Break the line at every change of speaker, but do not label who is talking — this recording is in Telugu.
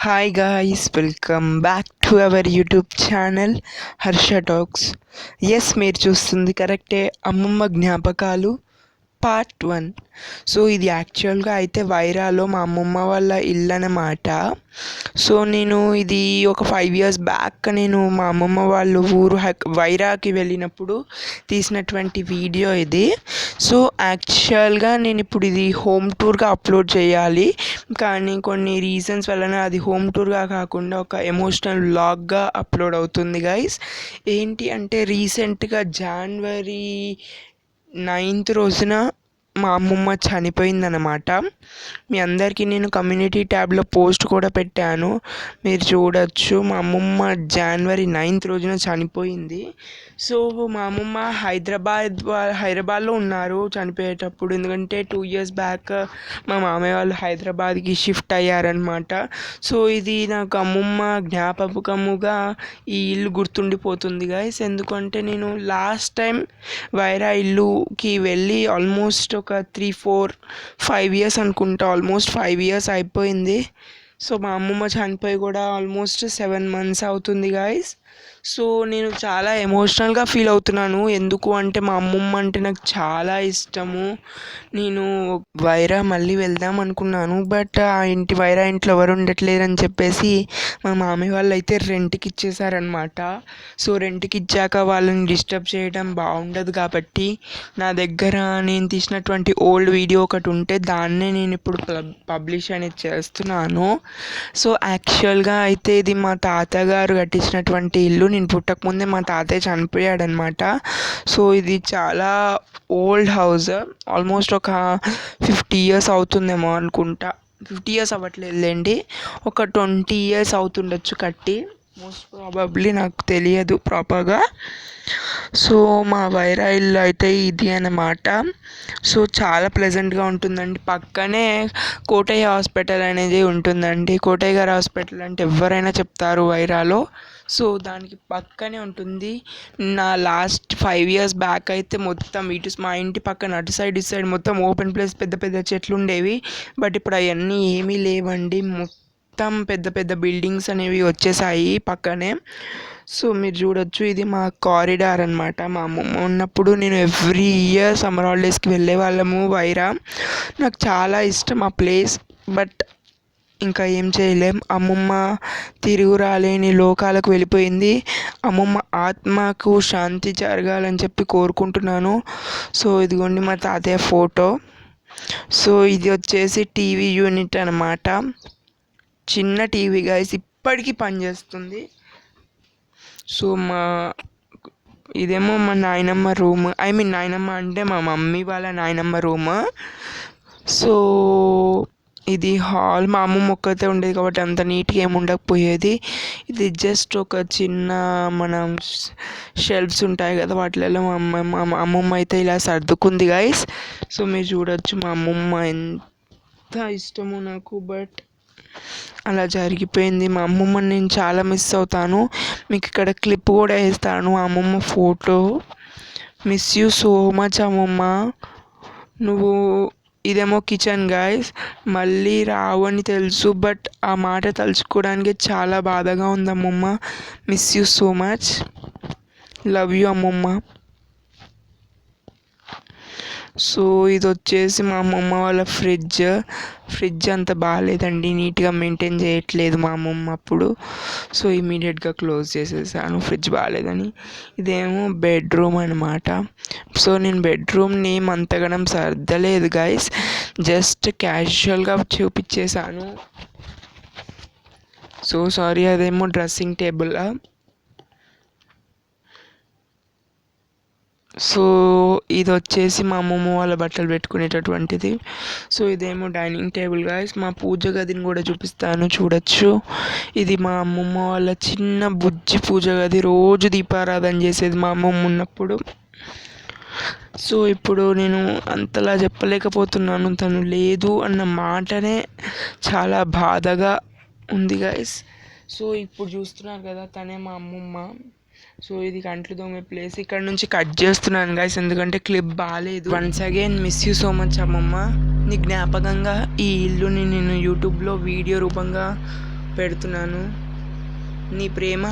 Hi guys, welcome back to our YouTube channel Harsha Talks. Yes, మీరు చూస్తుంది కరెక్టే, అమ్మమ్మ జ్ఞాపకాలు పార్ట్ 1. సో ఇది యాక్చువల్గా అయితే వైరాలో మా అమ్మమ్మ వాళ్ళ ఇల్లు అన్నమాట. సో నేను ఇది ఒక 5 years బ్యాక్ నేను మా అమ్మమ్మ వాళ్ళు ఊరు వైరాకి వెళ్ళినప్పుడు తీసినటువంటి వీడియో ఇది. సో యాక్చువల్గా నేను ఇప్పుడు ఇది హోమ్ టూర్గా అప్లోడ్ చేయాలి, కానీ కొన్ని రీజన్స్ వలన అది హోమ్ టూర్గా కాకుండా ఒక ఎమోషనల్ వ్లాగ్గా అప్లోడ్ అవుతుంది గైస్. ఏంటి అంటే రీసెంట్గా January 9th రోజున మా అమ్మమ్మ చనిపోయిందన్నమాట. మీ అందరికీ నేను కమ్యూనిటీ ట్యాబ్లో పోస్ట్ కూడా పెట్టాను, మీరు చూడొచ్చు. మా అమ్మమ్మ January 9th రోజున చనిపోయింది. సో మా అమ్మమ్మ హైదరాబాద్లో ఉన్నారు చనిపోయేటప్పుడు, ఎందుకంటే 2 years బ్యాక్ మా మామయ్య వాళ్ళు హైదరాబాద్కి షిఫ్ట్ అయ్యారనమాట. సో ఇది నాకు అమ్మమ్మ జ్ఞాపకముగా ఈ ఇల్లు గుర్తుండిపోతుంది గైస్. ఎందుకంటే నేను లాస్ట్ టైం వైరా ఇల్లుకి వెళ్ళి ఆల్మోస్ట్ ఒక 3-4-5 years అనుకుంటా, ఆల్మోస్ట్ 5 years అయిపోయింది. సో మా అమ్మమ్మ చనిపోయి కూడా ఆల్మోస్ట్ 7 months అవుతుంది గైస్. సో నేను చాలా ఎమోషనల్గా ఫీల్ అవుతున్నాను. ఎందుకు అంటే మా అమ్మమ్మ అంటే నాకు చాలా ఇష్టము. నేను వైరా మళ్ళీ వెళ్దాం అనుకున్నాను, బట్ ఆ వైరా ఇంట్లో ఎవరు ఉండట్లేరని చెప్పేసి మా మామయ్య వాళ్ళు అయితే రెంట్కి ఇచ్చేసారనమాట. సో రెంట్కి ఇచ్చాక వాళ్ళని డిస్టర్బ్ చేయడం బాగుండదు కాబట్టి నా దగ్గర నేను తీసినటువంటి ఓల్డ్ వీడియో ఒకటి ఉంటే దాన్నే నేను ఇప్పుడు పబ్లిష్ అనేది చేస్తున్నాను. సో యాక్చువల్గా అయితే ఇది మా తాతగారు కట్టించినటువంటి ఇల్లు. నేను పుట్టకముందే మా తాతయ్య చనిపోయాడనమాట. సో ఇది చాలా ఓల్డ్ హౌస్, ఆల్మోస్ట్ ఒక 50 years అవుతుందేమో అనుకుంటా. 50 years అవ్వట్లేదులేండి, ఒక 20 years అవుతుండొచ్చు కట్టి, మోస్ట్ ప్రాబబ్లీ, నాకు తెలియదు ప్రాపర్గా. సో మా వైరా ఇల్లు అయితే ఇది అన్నమాట. సో చాలా ప్లెజెంట్గా ఉంటుందండి. పక్కనే కోటయ్య హాస్పిటల్ అనేది ఉంటుందండి. కోటయ్య గారి హాస్పిటల్ అంటే ఎవరైనా చెప్తారు వైరాలో. సో దానికి పక్కనే ఉంటుంది. నా లాస్ట్ 5 years బ్యాక్ అయితే మొత్తం మా ఇంటి పక్కన అటు సైడ్ ఇటు సైడ్ మొత్తం ఓపెన్ ప్లేస్, పెద్ద పెద్ద చెట్లు ఉండేవి. బట్ ఇప్పుడు అవన్నీ ఏమీ లేవండి, మొత్తం పెద్ద పెద్ద బిల్డింగ్స్ అనేవి వచ్చేసాయి పక్కనే. సో మీరు చూడొచ్చు, ఇది మా కారిడార్ అనమాట. మా అమ్మమ్మ ఉన్నప్పుడు నేను ఎవ్రీ ఇయర్ సమ్మర్ హాలిడేస్కి వెళ్ళే వాళ్ళము వైరా. నాకు చాలా ఇష్టం ఆ ప్లేస్, బట్ ఇంకా ఏం చేయలేం. అమ్మమ్మ తిరుగు రాలేని లోకాలకు వెళ్ళిపోయింది. అమ్మమ్మ ఆత్మకు శాంతి జరగాలని చెప్పి కోరుకుంటున్నాను. సో ఇదిగోండి మా తాతయ్య ఫోటో. సో ఇది వచ్చేసి టీవీ యూనిట్ అనమాట, చిన్న టీవీ గైస్, ఇప్పటికీ పనిచేస్తుంది. సో ఇదేమో మా నాయనమ్మ రూమ్, నాయనమ్మ అంటే మా మమ్మీ వాళ్ళ నాయనమ్మ రూమ్. సో ఇది హాల్. మా అమ్మమ్మ ఒక్కతే ఉండేది కాబట్టి అంత నీట్గా ఏమి ఉండకపోయేది. ఇది జస్ట్ ఒక చిన్న మనం షెల్ఫ్స్ ఉంటాయి కదా, వాటిలలో మా అమ్మమ్మ అయితే ఇలా సర్దుకుంది గైస్. సో మీరు చూడొచ్చు మా అమ్మమ్మ ఎంత ఇష్టమో నాకు, బట్ అలా జరిగిపోయింది. మా అమ్మమ్మని నేను చాలా మిస్ అవుతాను. మీకు ఇక్కడ క్లిప్ కూడా వేస్తాను, అమ్మమ్మ photo. Miss you so much అమ్మమ్మ. నువ్వు ఇదేమో కిచెన్ గైస్, మళ్ళీ రావు అని తెలుసు, బట్ ఆ మాట తలుచుకోవడానికి చాలా బాధగా ఉంది అమ్మమ్మ. Miss you so much, love you అమ్మమ్మ. సో ఇది వచ్చేసి మా అమ్మమ్మ వాళ్ళ ఫ్రిడ్జ్ అంత బాగాలేదండి, నీట్గా మెయింటైన్ చేయట్లేదు మా అమ్మమ్మ అప్పుడు. సో ఇమీడియట్గా క్లోజ్ చేసేసాను ఫ్రిడ్జ్ బాగాలేదని. ఇదేమో బెడ్రూమ్ అనమాట. సో నేను బెడ్రూమ్ నేమ్ అంతగానం సర్దలేదు గైస్, జస్ట్ క్యాజువల్గా చూపించేశాను. So sorry. అదేమో డ్రెస్సింగ్ టేబుల్. సో ఇది వచ్చేసి మా అమ్మమ్మ వాళ్ళ బట్టలు పెట్టుకునేటటువంటిది. సో ఇదేమో డైనింగ్ టేబుల్ గైస్. మా పూజ గదిని కూడా చూపిస్తాను, చూడొచ్చు. ఇది మా అమ్మమ్మ వాళ్ళ చిన్న బుజ్జి పూజ గది, రోజు దీపారాధన చేసేది మా అమ్మమ్మ ఉన్నప్పుడు. సో ఇప్పుడు నేను అంతలా చెప్పలేకపోతున్నాను, తను లేదు అన్న మాటనే చాలా బాధగా ఉంది గైస్. సో ఇప్పుడు చూస్తున్నారు కదా, తనే మా అమ్మమ్మ. సో ఇది కంట్లు దోమే ప్లేస్. ఇక్కడ నుంచి కట్ చేస్తున్నాను గైస్, ఎందుకంటే క్లిప్ బాగాలేదు. Once again miss you so much అమ్మమ్మ. నీ జ్ఞాపకంగా ఈ ఇల్లుని నేను యూట్యూబ్లో వీడియో రూపంగా పెడుతున్నాను. నీ ప్రేమ